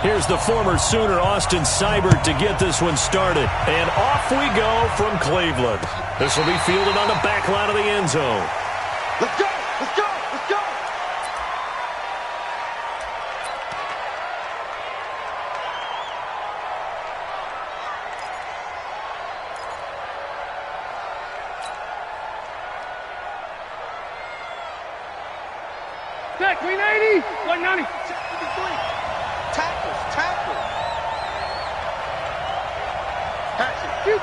Here's the former Sooner, Austin Seibert, to get this one started. And off we go from Cleveland. This will be fielded on the back line of the end zone. Let's go! Let's go! Let's go! Back, 390! 190! Tackles! Tackles! Pass it! Q!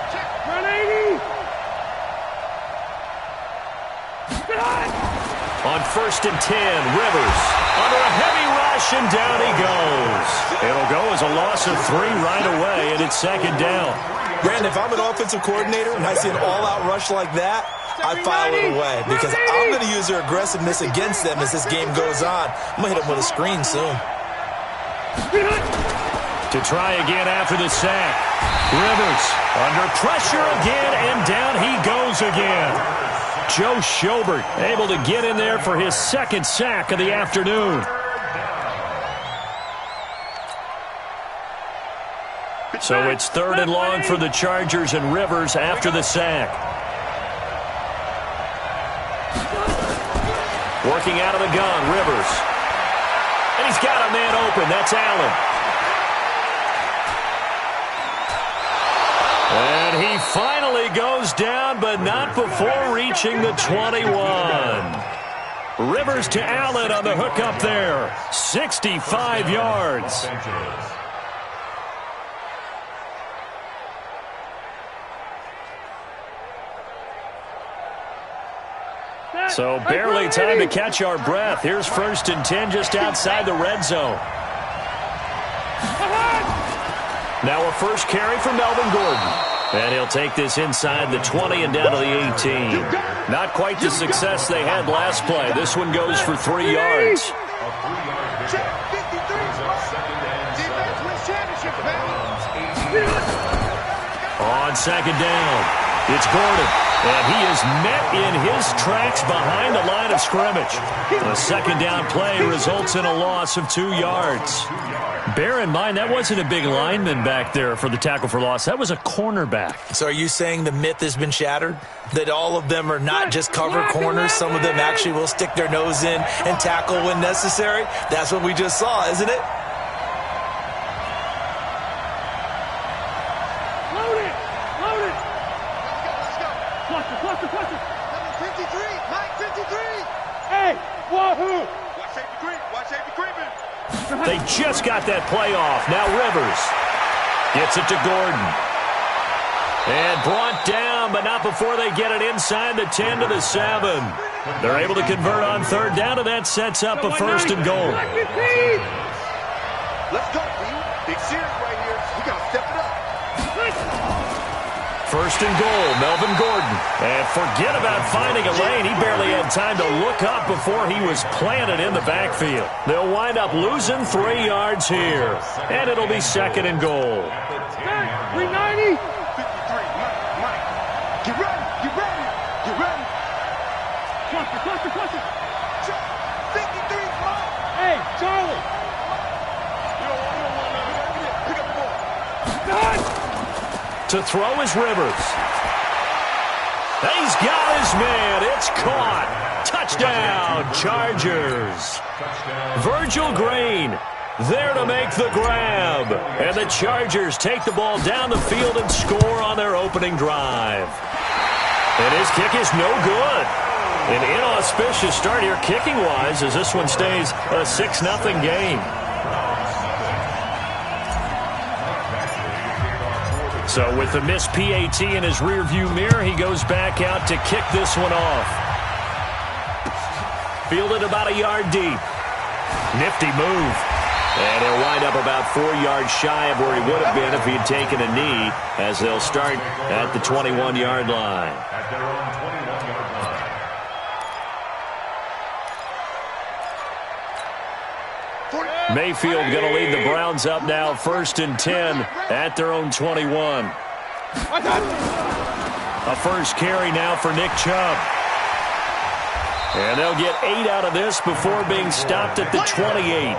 Check! 180! On 1st and 10, Rivers under a heavy rush, and down he goes. It'll go as a loss of 3 right away, and it's 2nd down. Brandon, if I'm an offensive coordinator and I see an all-out rush like that, I file it away because I'm going to use their aggressiveness against them as this game goes on. I'm going to hit them with a screen soon. To try again after the sack. Rivers under pressure again, and down he goes again. Joe Schobert able to get in there for his 2nd sack of the afternoon. So it's 3rd and long for the Chargers, and Rivers after the sack. Working out of the gun, Rivers. And he's got a man open. That's Allen. And he finally goes down, but not before reaching the 21. Rivers to Allen on the hook up there. 65 yards. So barely time to catch our breath. Here's 1st and 10 just outside the red zone. Now a first carry for Melvin Gordon. And he'll take this inside the 20 and down to the 18. Not quite the success they had last play. This one goes for 3 yards. On 2nd down, it's Gordon. And he is met in his tracks behind the line of scrimmage. The 2nd down play results in a loss of 2 yards. Bear in mind, that wasn't a big lineman back there for the tackle for loss. That was a cornerback. So are you saying the myth has been shattered? That all of them are not just cover corners? Some of them actually will stick their nose in and tackle when necessary? That's what we just saw, isn't it? They just got that play off. Now Rivers gets it to Gordon. And brought down, but not before they get it inside the 10 to the 7. They're able to convert on 3rd down, and that sets up a 1st and goal. Let's go, big series right here. We got to step it up. 1st and goal, Melvin Gordon. And forget about finding a lane. He barely had time to look up before he was planted in the backfield. They'll wind up losing 3 yards here. And it'll be 2nd and goal. 390. 53, Mike. Get ready, get ready, get ready. Cluster. 53, Mike. Hey, Charlie. Pick up the ball. To throw is Rivers. He's got his man. It's caught. Touchdown, Chargers. Virgil Green there to make the grab. And the Chargers take the ball down the field and score on their opening drive. And his kick is no good. An inauspicious start here kicking-wise as this one stays a 6-0 game. So with the missed PAT in his rearview mirror, he goes back out to kick this one off. Fielded about a yard deep. Nifty move. And he'll wind up about 4 yards shy of where he would have been if he had taken a knee, as they'll start at the 21-yard line. At their own 21-yard line. Mayfield going to lead the Browns up now, 1st and 10 at their own 21. A first carry now for Nick Chubb. And they'll get 8 out of this before being stopped at the 28.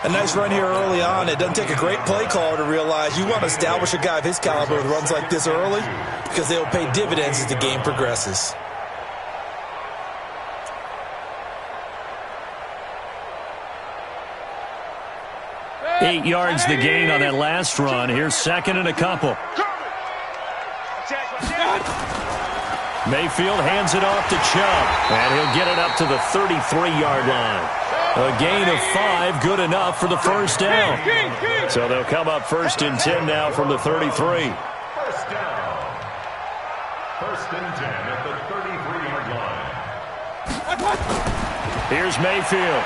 A nice run here early on. It doesn't take a great play caller to realize you want to establish a guy of his caliber with runs like this early because they will pay dividends as the game progresses. Eight yards the gain on that last run. Here's second and a couple. Mayfield hands it off to Chubb, and he'll get it up to the 33-yard line. A gain of 5, good enough for the first down. So they'll come up 1st and 10 now from the 33. First down. 1st and 10 at the 33-yard line. Here's Mayfield.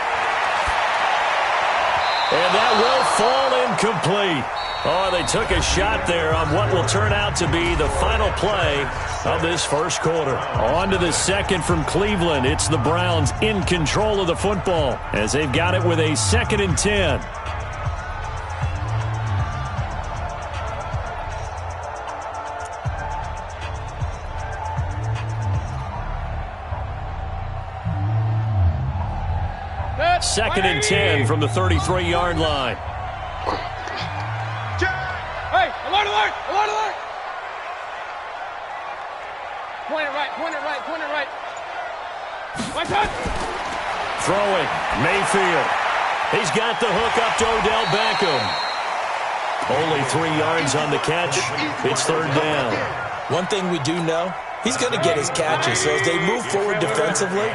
And that will fall incomplete. Oh, they took a shot there on what will turn out to be the final play of this first quarter. On to the second from Cleveland. It's the Browns in control of the football as they've got it with a 2nd and 10. Second and 10 from the 33-yard line. Hey, alert, alert, alert, alert! Point it right, point it right, point it right. Right touch! Throwing, Mayfield. He's got the hook up to Odell Beckham. Only 3 yards on the catch. It's 3rd down. One thing we do know, he's going to get his catches. So as they move forward defensively,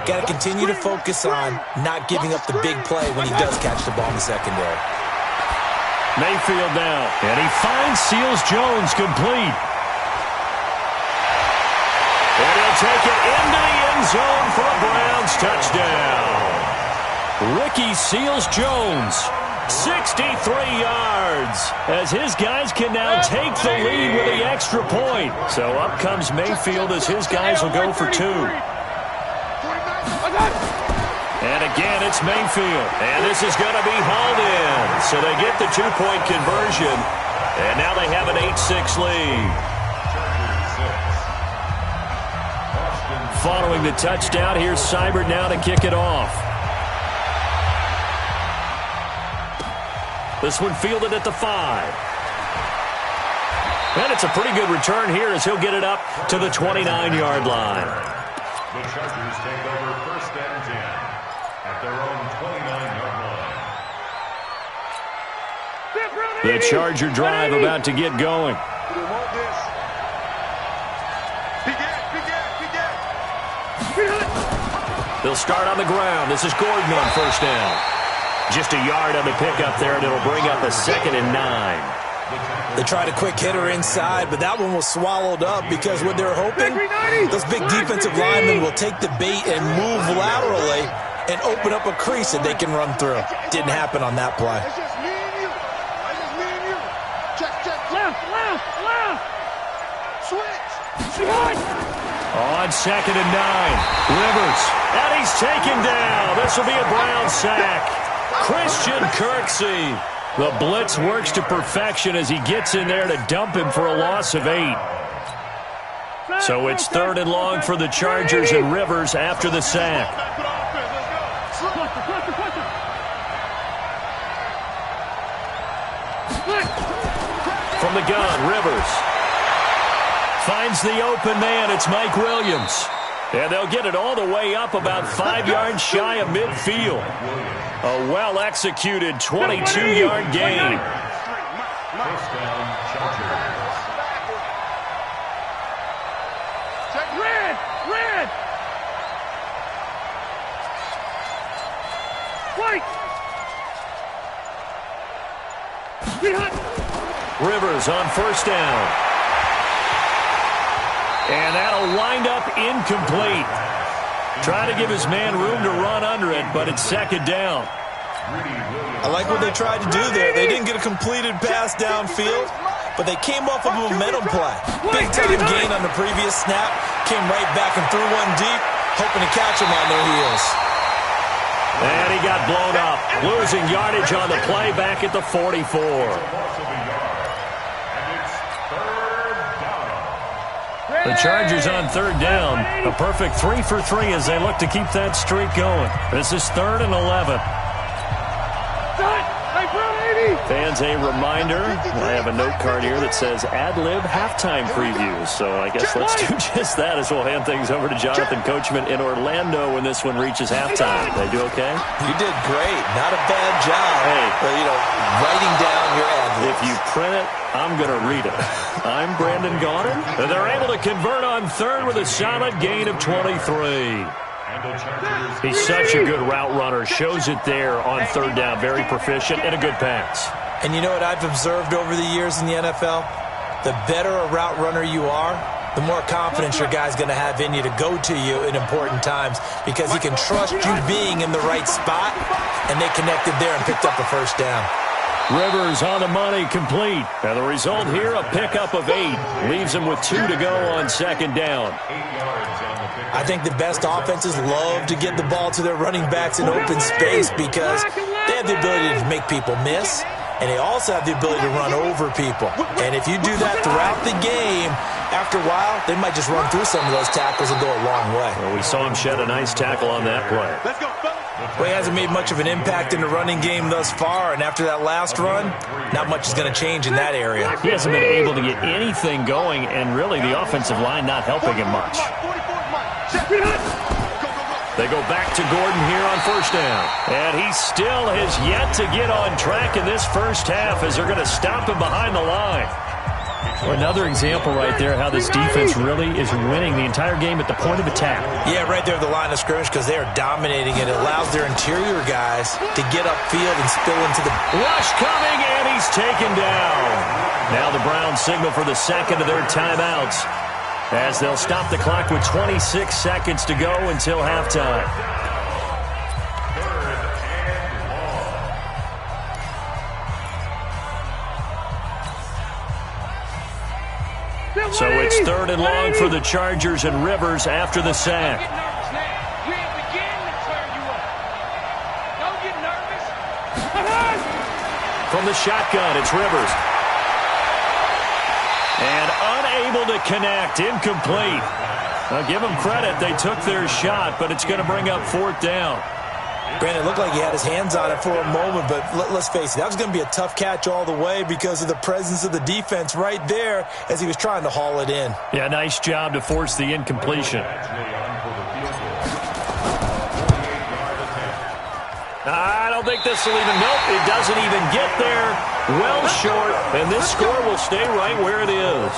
got to continue to focus on not giving up the big play when he does catch the ball in the secondary. Mayfield now, and he finds Seals-Jones complete. And he'll take it into the end zone for a Browns touchdown. Ricky Seals-Jones, 63 yards, as his guys can now take the lead with the extra point. So up comes Mayfield as his guys will go for 2. And again, it's Mayfield. And this is going to be hauled in. So they get the 2-point conversion. And now they have an 8-6 lead. Following the touchdown, here's Seibert now to kick it off. This one fielded at the 5. And it's a pretty good return here as he'll get it up to the 29-yard line. The Chargers take over 1st and 10 at their own 29-yard line. The Charger drive about to get going. They'll start on the ground. This is Gordon on 1st down. Just a yard on the pickup there, and it'll bring up a 2nd and 9. They tried a quick hitter inside, but that one was swallowed up because what they're hoping, those big defensive linemen will take the bait and move laterally and open up a crease that they can run through. Didn't happen on that play. It's just me and you. It's just me and you. Check, check, check. Left, left, left! Switch. On 2nd and 9, Rivers, and he's taken down. This will be a Brown sack. Christian Kirksey. The blitz works to perfection as he gets in there to dump him for a loss of 8. So it's 3rd and long for the Chargers and Rivers after the sack. From the gun, Rivers finds the open man. It's Mike Williams. And they'll get it all the way up about 5 yards shy of midfield. A well-executed 22-yard gain. First down, Chargers. Red! Red! White! Rivers on 1st down. And that'll wind up incomplete. Trying to give his man room to run under it, but it's 2nd down. I like what they tried to do there. They didn't get a completed pass downfield, but they came off of a momentum play. Big-time gain on the previous snap. Came right back and threw one deep, hoping to catch them on their heels. And he got blown up, losing yardage on the play back at the 44. The Chargers on third down. A perfect 3 for 3 as they look to keep that streak going. This is 3rd and 11. Fans, a reminder, I have a note card here that says ad-lib halftime preview. So I guess let's do just that as we'll hand things over to Jonathan Coachman in Orlando when this one reaches halftime. They do okay? You did great. Not a bad job. Hey. But, writing down your ad-libs. If you print it, I'm going to read it. I'm Brandon Gaudin. And they're able to convert on third with a solid gain of 23. He's such a good route runner. Shows it there on third down. Very proficient and a good pass. And you know what I've observed over the years in the NFL? The better a route runner you are, the more confidence your guy's going to have in you to go to you in important times because he can trust you being in the right spot, and they connected there and picked up a first down. Rivers on the money, complete. And the result here, a pickup of 8. Leaves him with 2 to go on second down. I think the best offenses love to get the ball to their running backs in open space because they have the ability to make people miss, and they also have the ability to run over people. And if you do that throughout the game, after a while, they might just run through some of those tackles and go a long way. Well, we saw him shed a nice tackle on that play. Let's go, fellas. Well, he hasn't made much of an impact in the running game thus far, and after that last run, not much is going to change in that area. He hasn't been able to get anything going, and really the offensive line not helping him much. They go back to Gordon here on first down. And he still has yet to get on track in this first half as they're going to stop him behind the line. Well, another example right there how this defense really is winning the entire game at the point of attack. Yeah, right there at the line of scrimmage because they are dominating it. It allows their interior guys to get upfield and spill into the... Rush coming, and he's taken down. Now the Browns signal for the second of their timeouts as they'll stop the clock with 26 seconds to go until halftime. So it's 3rd and long for the Chargers and Rivers after the sack. From the shotgun, it's Rivers. And unable to connect, incomplete. Now give them credit, they took their shot, but it's going to bring up 4th down. Brandon, it looked like he had his hands on it for a moment, but let's face it, that was going to be a tough catch all the way because of the presence of the defense right there as he was trying to haul it in. Yeah, nice job to force the incompletion. I don't think this will even, nope, it doesn't even get there. Well short, and this score will stay right where it is.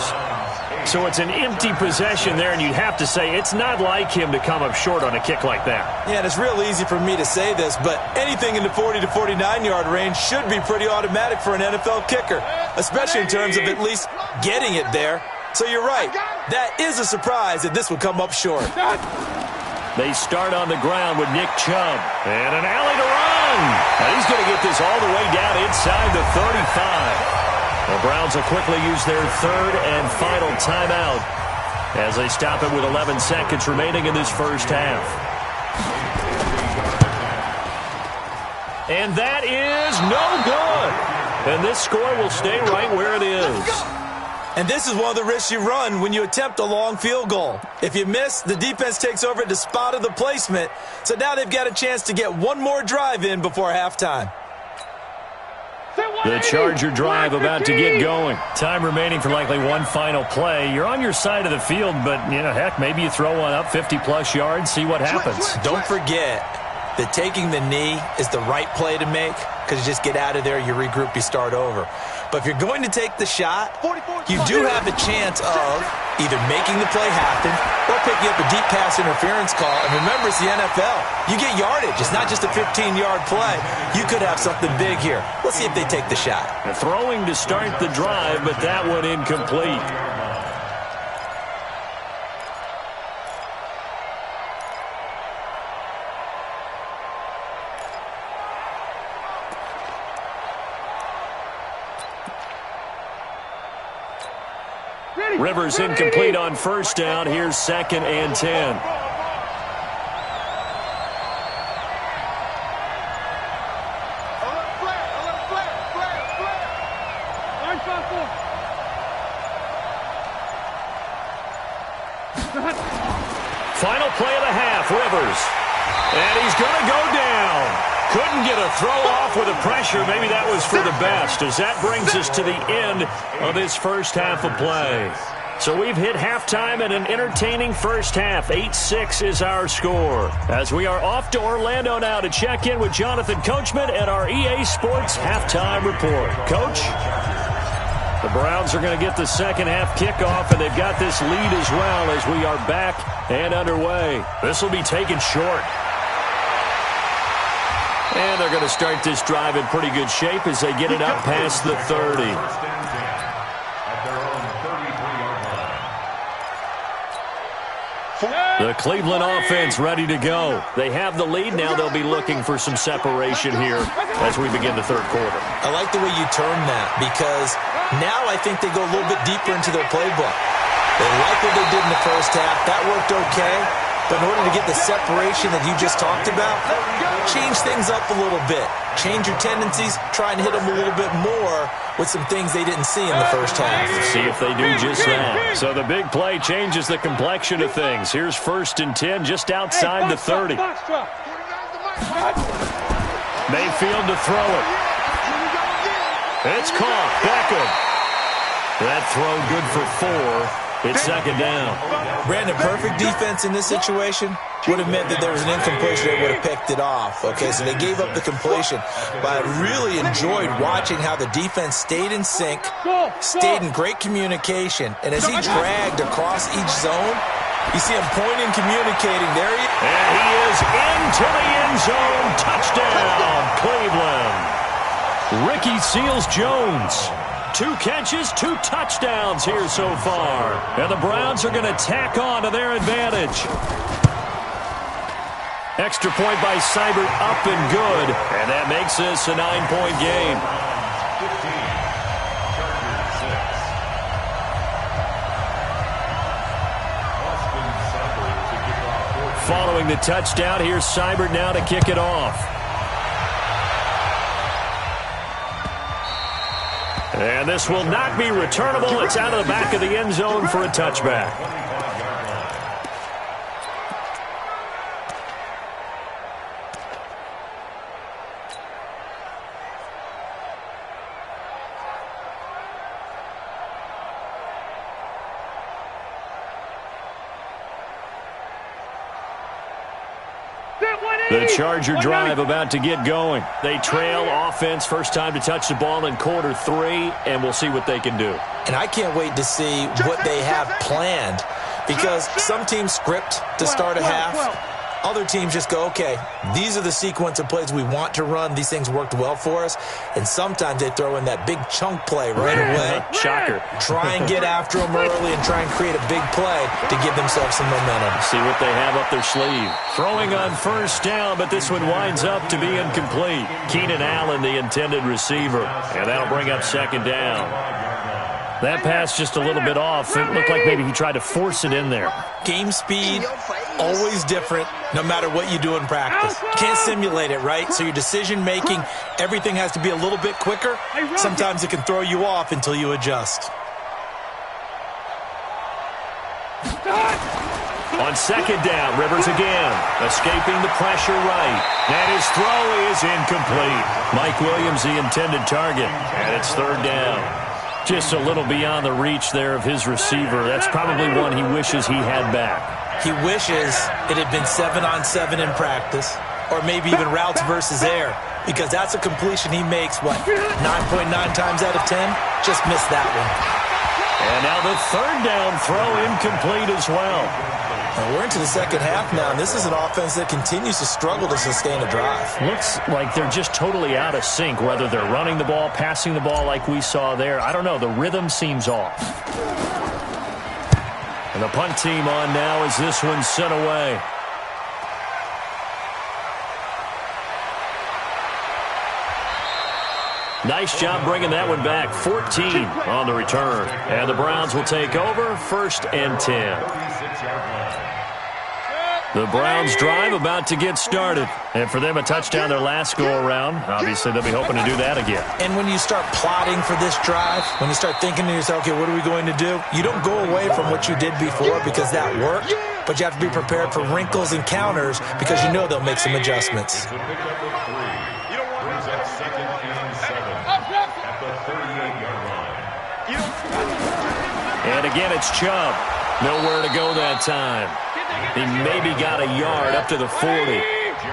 So it's an empty possession there, and you have to say it's not like him to come up short on a kick like that. Yeah, and it's real easy for me to say this, but anything in the 40 to 49-yard range should be pretty automatic for an NFL kicker, especially in terms of at least getting it there. So you're right. That is a surprise that this would come up short. They start on the ground with Nick Chubb. And an alley to run. And he's going to get this all the way down inside the 35. The Browns will quickly use their 3rd and final timeout as they stop it with 11 seconds remaining in this first half. And that is no good. And this score will stay right where it is. And this is one of the risks you run when you attempt a long field goal. If you miss, the defense takes over at the spot of the placement. So now they've got a chance to get one more drive in before halftime. The Charger drive about to get going. Time remaining for likely one final play. You're on your side of the field, but, heck, maybe you throw one up 50-plus yards, see what happens. Don't forget that taking the knee is the right play to make because you just get out of there, you regroup, you start over. But if you're going to take the shot, you do have a chance of either making the play happen or picking up a deep pass interference call. And remember, it's the NFL. You get yardage. It's not just a 15-yard play. You could have something big here. Let's see if they take the shot. Throwing to start the drive, but that one incomplete. Rivers incomplete on first down. Here's 2nd and 10. Final play of the half, Rivers. And he's going to go down. Couldn't get a throw off with the pressure. Maybe that was for the best, as that brings us to the end of this first half of play. So we've hit halftime in an entertaining first half. 8-6 is our score. As we are off to Orlando now to check in with Jonathan Coachman and our EA Sports halftime report. Coach? The Browns are going to get the second half kickoff, and they've got this lead as well as we are back and underway. This will be taken short. And they're going to start this drive in pretty good shape as they get it up past the 30. The Cleveland offense ready to go. They have the lead. Now they'll be looking for some separation here as we begin the third quarter. I like the way you term that, because now I think they go a little bit deeper into their playbook. They like what they did in the first half. That worked okay. But in order to get the separation that you just talked about, change things up a little bit. Change your tendencies, try and hit them a little bit more with some things they didn't see in the first half. See if they do just that. So the big play changes the complexion of things. Here's 1st and 10 just outside the 30. Mayfield to throw it. It's caught. Beckham. That throw good for 4. It's second down. Brandon, perfect defense in this situation would have meant that there was an incompletion that would have picked it off. Okay, so they gave up the completion. But I really enjoyed watching how the defense stayed in sync, stayed in great communication, and as he dragged across each zone, you see him pointing, communicating. There he is. And he is into the end zone. Touchdown, Cleveland. Ricky Seals-Jones. 2 catches, 2 touchdowns here so far. And the Browns are going to tack on to their advantage. Extra point by Seibert, up and good. And that makes this a 9-point game. 15. Following the touchdown, here's Seibert now to kick it off. And this will not be returnable. It's out of the back of the end zone for a touchback. The Charger drive about to get going. They trail offense, first time to touch the ball in quarter 3, and we'll see what they can do. And I can't wait to see what they have planned, because some teams script to start a half. Other teams just go, okay, these are the sequence of plays we want to run. These things worked well for us. And sometimes they throw in that big chunk play right away. Shocker. Try and get after them early and try and create a big play to give themselves some momentum. See what they have up their sleeve. Throwing on first down, but this one winds up to be incomplete. Keenan Allen, the intended receiver. And that'll bring up second down. That pass just a little bit off. It looked like maybe he tried to force it in there. Game speed, always different, no matter what you do in practice. You can't simulate it, right? So your decision-making, everything has to be a little bit quicker. Sometimes it can throw you off until you adjust. On second down, Rivers again, escaping the pressure right. And his throw is incomplete. Mike Williams, the intended target, and it's third down. Just a little beyond the reach there of his receiver. That's probably one he wishes he had back. He wishes it had been 7-on-7 in practice, or maybe even routes versus air, because that's a completion he makes, 9.9 times out of 10? Just missed that one. And now the third down throw incomplete as well. And we're into the second half now, and this is an offense that continues to struggle to sustain a drive. Looks like they're just totally out of sync, whether they're running the ball, passing the ball like we saw there. I don't know. The rhythm seems off. And the punt team on now as this one's sent away. Nice job bringing that one back. 14 on the return. And the Browns will take over, 1st and 10. The Browns drive about to get started. And for them, a touchdown their last go-around. Obviously, they'll be hoping to do that again. And when you start plotting for this drive, when you start thinking to yourself, okay, what are we going to do? You don't go away from what you did before because that worked. but you have to be prepared for wrinkles and counters because you know they'll make some adjustments. It's a pickup of 3. Brings up 2nd and 7 at the 38-yard line. And again, it's Chubb. Nowhere to go that time. He maybe got a yard up to the 40.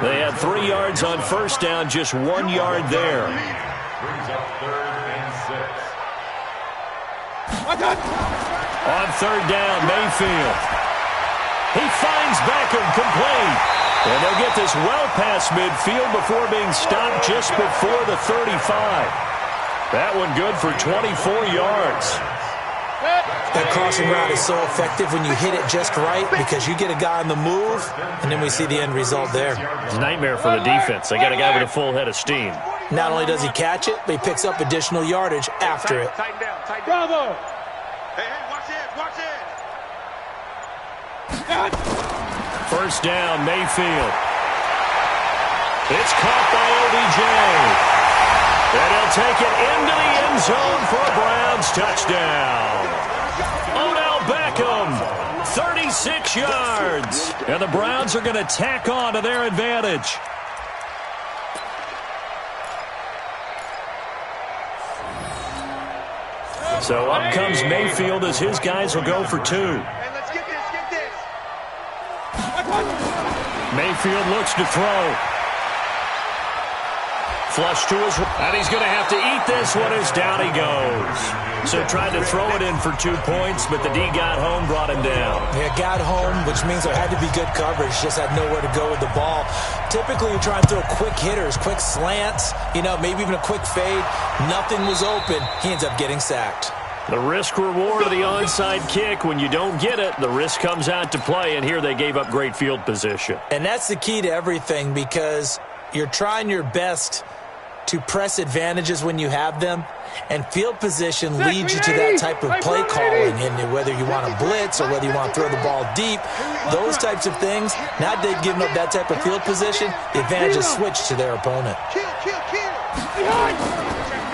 They had 3 yards on first down, just 1 yard there. Brings up 3rd and 6. On 3rd down, Mayfield. He finds Beckham complete. And they'll get this well past midfield before being stopped just before the 35. That one good for 24 yards. That crossing route is so effective when you hit it just right because you get a guy on the move, and then we see the end result there. It's a nightmare for the defense. They got a guy with a full head of steam. Not only does he catch it, but he picks up additional yardage after it. Tighten down, tighten down. Bravo! Hey, watch it, watch it! First down, Mayfield. It's caught by OBJ. And he'll take it into the end zone for a Browns touchdown. Odell Beckham, 36 yards. And the Browns are going to tack on to their advantage. So up comes Mayfield as his guys will go for 2. Hey, let's get this, Mayfield looks to throw. Flush to his, and he's going to have to eat this one as down he goes. So tried to throw it in for 2 points, but the D got home, brought him down. Yeah, got home, which means there had to be good coverage. Just had nowhere to go with the ball. Typically, you try and throw quick hitters, quick slants, maybe even a quick fade. Nothing was open. He ends up getting sacked. The risk-reward of the onside kick, when you don't get it, the risk comes out to play, and here they gave up great field position. And that's the key to everything because you're trying your best to press advantages when you have them, and field position leads you to that type of play calling, and whether you want to blitz or whether you want to throw the ball deep, those types of things, now they've given up that type of field position, the advantage is switched to their opponent.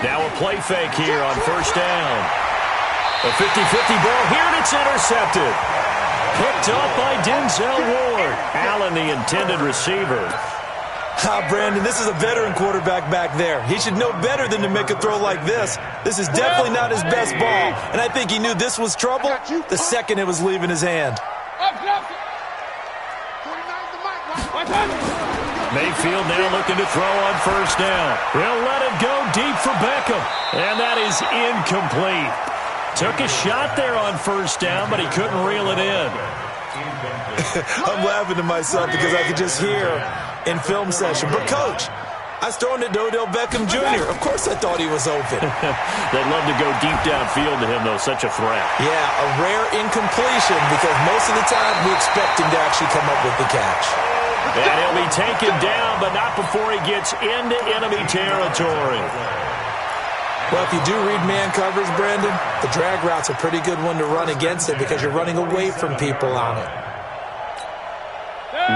Now a play fake here on first down. A 50-50 ball here, and it's intercepted. Picked up by Denzel Ward. Allen, the intended receiver. Brandon, this is a veteran quarterback back there. He should know better than to make a throw like this. This is definitely not his best ball, and I think he knew this was trouble the second it was leaving his hand. Mayfield now looking to throw on first down. He'll let it go deep for Beckham, and that is incomplete. Took a shot there on first down, but he couldn't reel it in. I'm laughing to myself because I could just hear in film session. But, Coach, I was throwing it to Odell Beckham Jr. Of course I thought he was open. They'd love to go deep downfield to him, though. Such a threat. Yeah, a rare incompletion because most of the time we expect him to actually come up with the catch. And he'll be taken down, but not before he gets into enemy territory. Well, if you do read man coverage, Brandon, the drag route's a pretty good one to run against it because you're running away from people on it.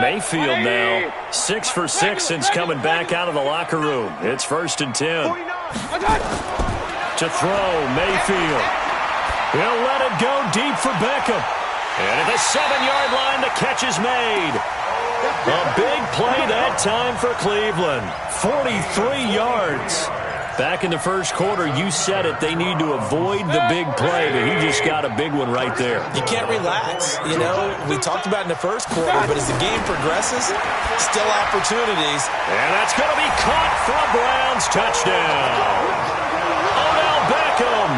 Mayfield now 6 for 6 since coming back out of the locker room. It's 1st and 10. To throw, Mayfield. He'll let it go deep for Beckham. And at the 7-yard line, the catch is made. A big play that time for Cleveland. 43 yards. Back in the first quarter, you said it, they need to avoid the big play, but he just got a big one right there. You can't relax. We talked about in the first quarter, but as the game progresses, still opportunities. And that's going to be caught for a Browns touchdown. Odell Beckham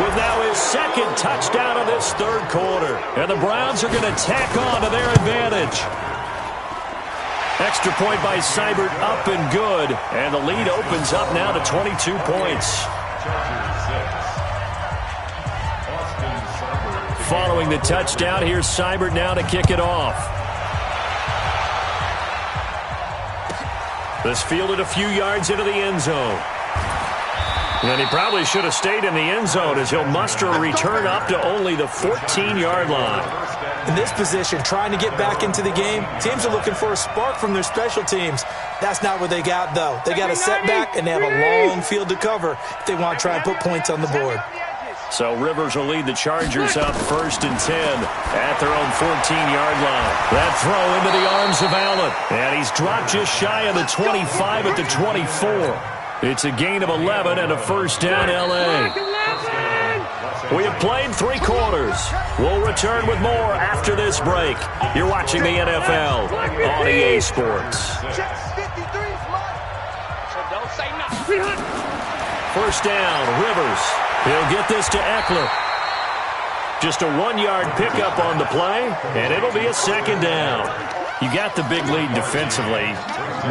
with now his 2nd touchdown of this 3rd quarter. And the Browns are going to tack on to their advantage. Extra point by Seibert, up and good. And the lead opens up now to 22 points. Following the touchdown, here's Seibert now to kick it off. This fielded a few yards into the end zone. And he probably should have stayed in the end zone as he'll muster a return up to only the 14-yard line. In this position, trying to get back into the game, teams are looking for a spark from their special teams. That's not what they got, though. They got a setback, and they have a long field to cover if they want to try and put points on the board. So Rivers will lead the Chargers up 1st and 10 at their own 14-yard line. That throw into the arms of Allen. And he's dropped just shy of the 25 at the 24. It's a gain of 11 and a 1st down, L.A. We have played 3 quarters. We'll return with more after this break. You're watching the NFL on EA Sports. First down, Rivers. He'll get this to Eckler. Just a 1-yard pickup on the play, and it'll be a 2nd down. You got the big lead defensively.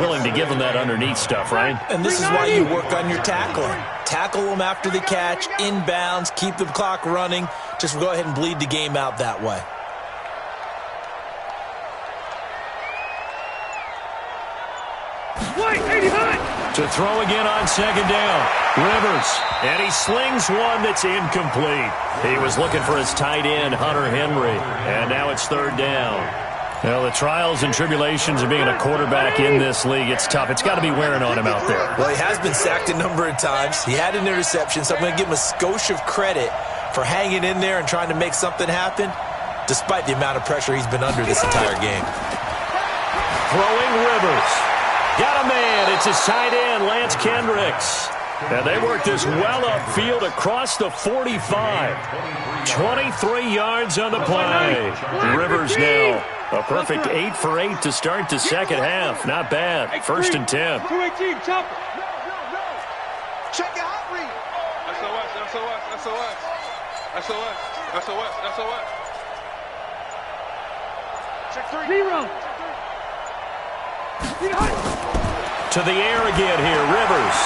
Willing to give them that underneath stuff, right? And this is why you work on your tackling. Tackle them after the catch, inbounds, keep the clock running. Just go ahead and bleed the game out that way. To throw again on 2nd down. Rivers. And he slings one that's incomplete. He was looking for his tight end, Hunter Henry. And now it's 3rd down. Well, the trials and tribulations of being a quarterback in this league, it's tough. It's got to be wearing on him out there. Well, he has been sacked a number of times. He had an interception, so I'm going to give him a skosh of credit for hanging in there and trying to make something happen, despite the amount of pressure he's been under this entire game. Throwing Rivers. Got a man. It's his tight end, Lance Kendricks. And they work this well upfield across the 45. 23 yards on the play. Rivers now a perfect 8 for 8 to start the second half. Not bad. 1st and 10. Check your hot read. SOS. Check 3. To the air again here, Rivers.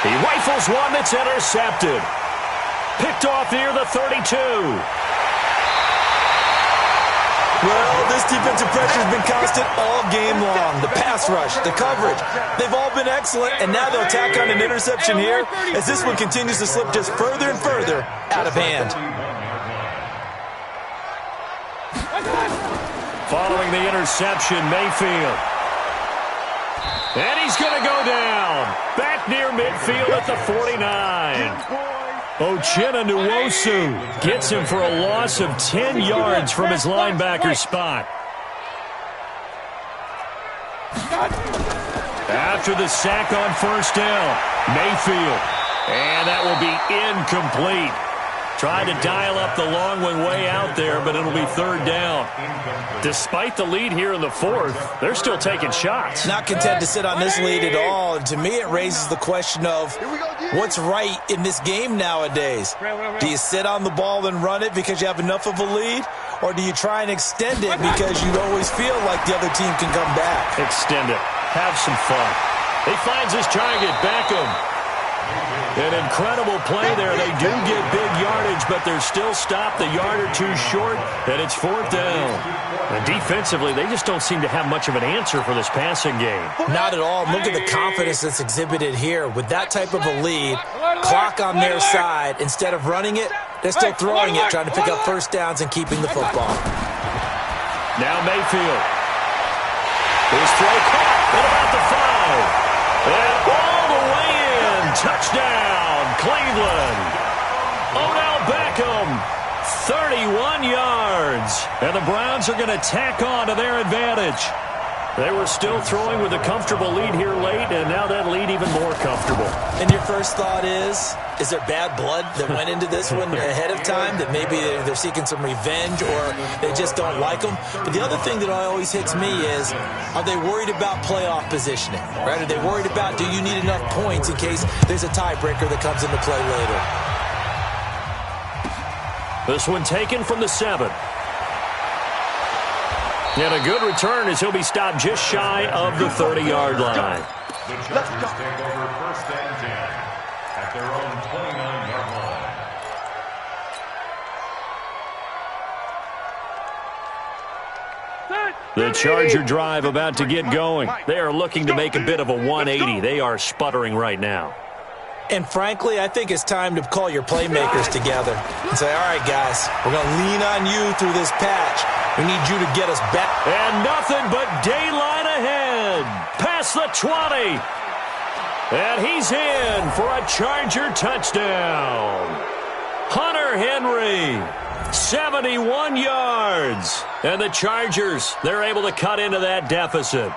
He rifles one that's intercepted. Picked off near the 32. Well, this defensive pressure has been constant all game long. The pass rush, the coverage, they've all been excellent, and now they'll tack on an interception here as this one continues to slip just further and further out of hand. Following the interception, Mayfield. And he's going to go down. Back near midfield at the 49. Uchenna Nwosu gets him for a loss of 10 yards from his linebacker spot. After the sack on 1st down, Mayfield. And that will be incomplete. Tried to dial up the long one way out there, but it'll be 3rd down. Despite the lead here in the 4th, they're still taking shots. Not content to sit on this lead at all. And to me, it raises the question of what's right in this game nowadays. Do you sit on the ball and run it because you have enough of a lead? Or do you try and extend it because you always feel like the other team can come back? Extend it. Have some fun. He finds his target, Beckham. An incredible play there. They do get big yardage, but they're still stopped a yard or 2 short, and it's 4th down. And defensively, they just don't seem to have much of an answer for this passing game. Not at all. Look at the confidence that's exhibited here. With that type of a lead, clock on their side, instead of running it, they're still throwing it, trying to pick up 1st downs and keeping the football. Now Mayfield. His throw caught at about the 5. And all the way in. Touchdown, Cleveland. Odell Beckham, 31 yards. And the Browns are going to tack on to their advantage. They were still throwing with a comfortable lead here late, and now that lead even more comfortable. And your first thought is there bad blood that went into this one ahead of time, that maybe they're seeking some revenge or they just don't like them? But the other thing that always hits me is, are they worried about playoff positioning? Right? Are they worried about, do you need enough points in case there's a tiebreaker that comes into play later? This one taken from the 7. And a good return as he'll be stopped just shy of the 30-yard line. The Chargers take over 1st and 10 at their own 29-yard line. The Charger drive about to get going. They are looking to make a bit of a 180. They are sputtering right now. And frankly, I think it's time to call your playmakers together and say, all right, guys, we're going to lean on you through this patch. We need you to get us back. And nothing but daylight ahead. Past the 20. And he's in for a Charger touchdown. Hunter Henry. 71 yards. And the Chargers, they're able to cut into that deficit.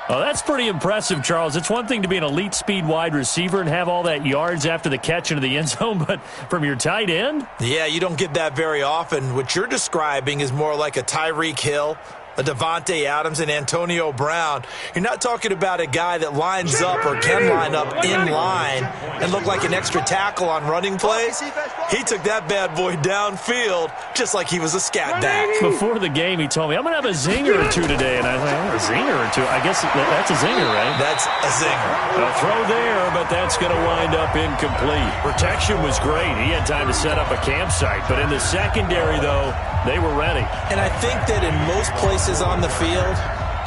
Oh, that's pretty impressive, Charles. It's one thing to be an elite speed wide receiver and have all that yards after the catch into the end zone, but from your tight end? Yeah, you don't get that very often. What you're describing is more like a Tyreek Hill, a Devontae Adams, and Antonio Brown. You're not talking about a guy that lines up or can line up in line and look like an extra tackle on running plays. He took that bad boy downfield just like he was a scat back. Before the game, he told me, I'm going to have a zinger or two today. And I was like, a zinger or two? I guess that's a zinger, right? That's a zinger. A throw there, but that's going to wind up incomplete. Protection was great. He had time to set up a campsite. But in the secondary, though, they were ready. And I think that in most places on the field,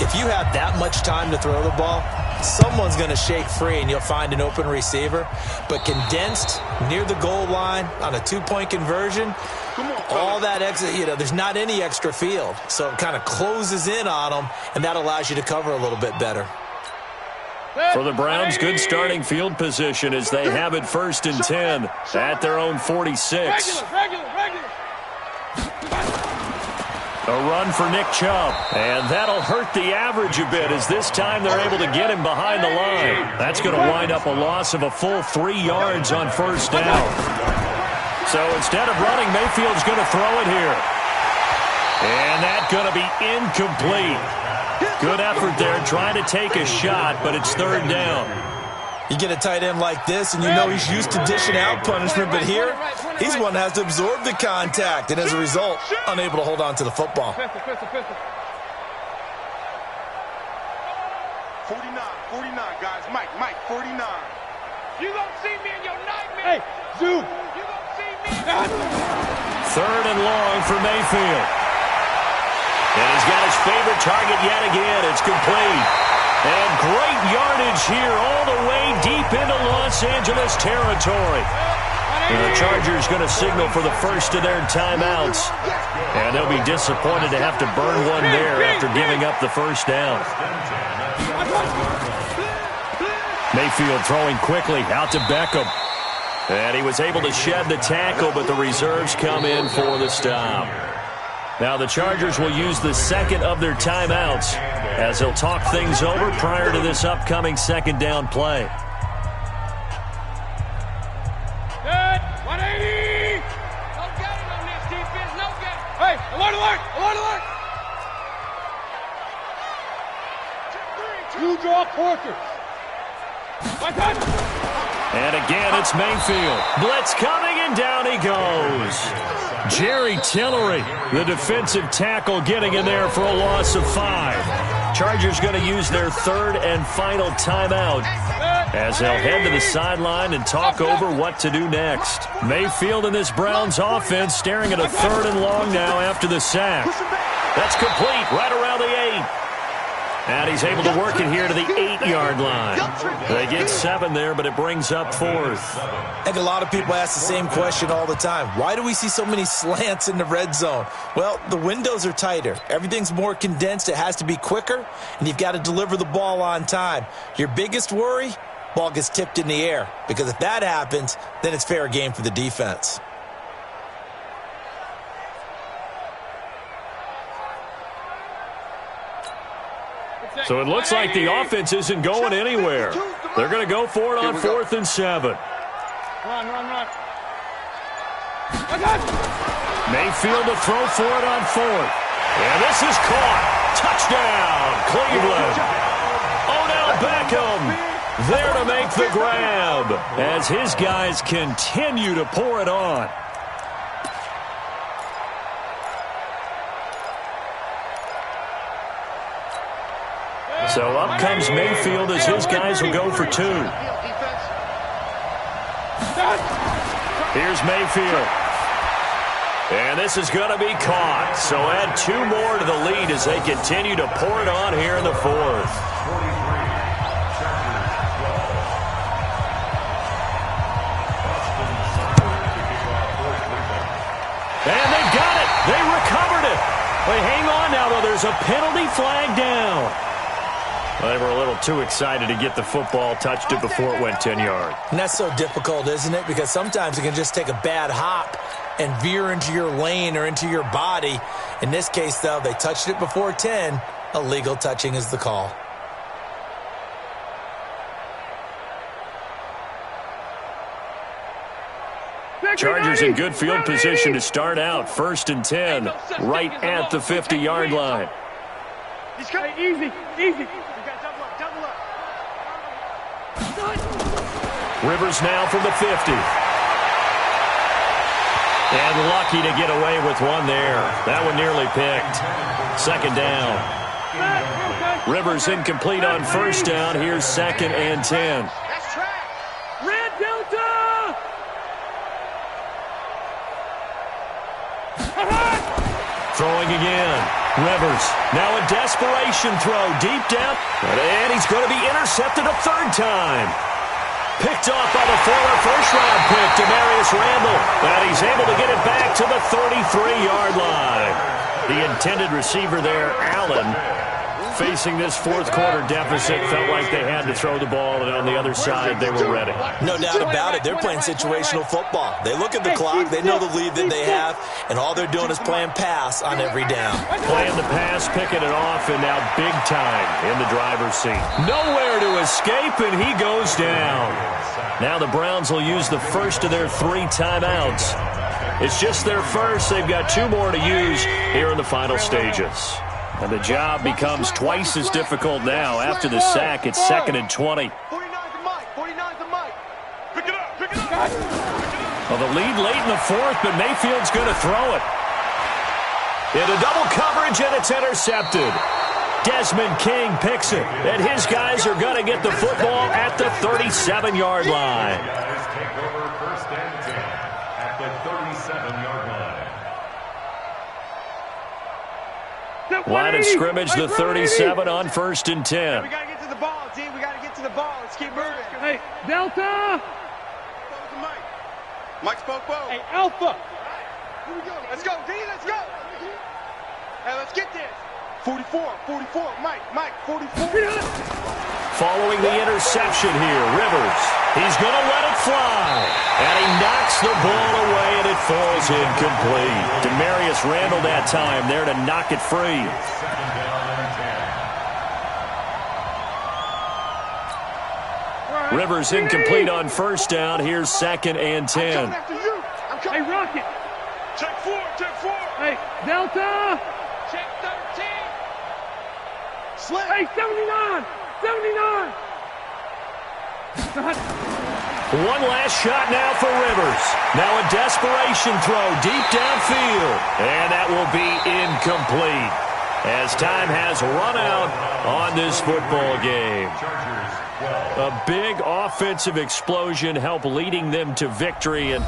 if you have that much time to throw the ball, someone's going to shake free and you'll find an open receiver. But condensed near the goal line on a two-point conversion, all that exit, there's not any extra field. So it kind of closes in on them, and that allows you to cover a little bit better. For the Browns, good starting field position as they have it 1st and 10 at their own 46. Regular. A run for Nick Chubb, and that'll hurt the average a bit as this time they're able to get him behind the line. That's going to wind up a loss of a full 3 yards on 1st down. So instead of running, Mayfield's going to throw it here. And that's going to be incomplete. Good effort there trying to take a shot, but it's 3rd down. You get a tight end like this, and you know he's used to dishing out punishment, but here, he's one that has to absorb the contact, and as a result, unable to hold on to the football. 49, guys. Mike, 49. You gonna see me in your nightmare. Hey, Zoom. You gonna see me. 3rd and long for Mayfield. And he's got his favorite target yet again. It's complete. And great yardage here all the way deep into Los Angeles territory. And the Chargers going to signal for the first of their timeouts. And they'll be disappointed to have to burn one there after giving up the 1st down. Mayfield throwing quickly out to Beckham. And he was able to shed the tackle, but the reserves come in for the stop. Now the Chargers will use the 2nd of their timeouts as they'll talk things over prior to this upcoming 2nd down play. Good. 180. No gain on this defense. No gain. Hey, alert. You draw quarters. And again, it's Mayfield. Blitz coming, and down he goes. Jerry Tillery, the defensive tackle, getting in there for a loss of 5. Chargers going to use their 3rd and final timeout as they'll head to the sideline and talk over what to do next. Mayfield and this Browns offense staring at a 3rd and long now after the sack. That's complete right around the 8. And he's able to work it here to the 8-yard line. They get 7 there, but it brings up 4th. I think a lot of people ask the same question all the time. Why do we see so many slants in the red zone? Well, the windows are tighter. Everything's more condensed. It has to be quicker, and you've got to deliver the ball on time. Your biggest worry, ball gets tipped in the air, because if that happens, then it's fair game for the defense. So it looks like the offense isn't going anywhere. They're going to go for it on 4th and 7. Run. Mayfield to throw for it on 4th. And this is caught. Touchdown, Cleveland. Odell Beckham there to make the grab as his guys continue to pour it on. So up comes Mayfield as his guys will go for 2. Here's Mayfield. And this is going to be caught. So add 2 more to the lead as they continue to pour it on here in the 4th. And they got it. They recovered it. Wait, hang on now, though. There's a penalty flag down. Well, they were a little too excited to get the football, touched it before it went 10 yards. And that's so difficult, isn't it? Because sometimes it can just take a bad hop and veer into your lane or into your body. In this case, though, they touched it before 10. Illegal touching is the call. Chargers in good field position to start out. 1st and 10, right at the 50-yard line. Easy. Rivers now from the 50. And lucky to get away with one there. That one nearly picked. 2nd down. Rivers incomplete on 1st down. Here's 2nd and 10. That's track. Red Delta. Throwing again. Rivers. Now a desperation throw deep down. And he's going to be intercepted a 3rd time. Picked off by the former first-round pick, Demarius Randall. And he's able to get it back to the 33-yard line. The intended receiver there, Allen, facing this 4th quarter deficit, felt like they had to throw the ball, and on the other side, they were ready. No doubt about it. They're playing situational football. They look at the clock. They know the lead that they have, and all they're doing is playing pass on every down. Playing the pass, picking it off, and now big time in the driver's seat. Nowhere to escape, and he goes down. Now the Browns will use the first of their 3 timeouts. It's just their first. They've got 2 more to use here in the final stages. And the job becomes twice as difficult now. After the sack, it's 2nd and 20. 49's the mic. 49's the mic. Pick it up. Well, the lead late in the 4th, but Mayfield's going to throw it. Into double coverage, and it's intercepted. Desmond King picks it, and his guys are going to get the football at the 37-yard line. Guys take over 1st and 10 at the 37-yard line. Line of scrimmage, the 37 on 1st and 10. We got to get to the ball, D. We got to get to the ball. Let's keep moving. Hey, Delta. Close the mic. Mike's Popo. Hey, Alpha. Here we go. Let's go, D. Let's go. Hey, let's get this. 44. Mike, 44. Following the interception here, Rivers. He's going to let it fly. And he knocks the ball away, and it falls incomplete. Demarius Randall that time there to knock it free. 2nd down and 10. Rivers incomplete on 1st down. Here's 2nd and 10. I'm coming after you. Hey, Rocket. Check 4. Hey, Delta. Check 13. Slim. Hey, 79. One last shot now for Rivers. Now a desperation throw deep downfield. And that will be incomplete as time has run out on this football game. A big offensive explosion helped leading them to victory. And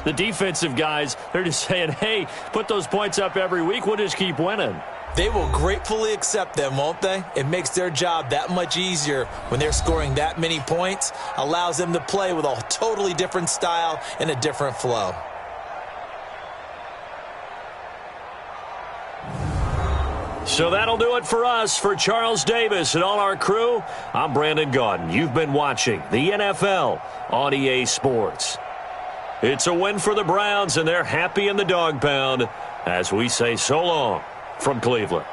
the defensive guys, they're just saying, hey, put those points up every week. We'll just keep winning. They will gratefully accept them, won't they? It makes their job that much easier when they're scoring that many points. Allows them to play with a totally different style and a different flow. So that'll do it for us. For Charles Davis and all our crew, I'm Brandon Gaudin. You've been watching the NFL on EA Sports. It's a win for the Browns, and they're happy in the dog pound as we say so long from Cleveland.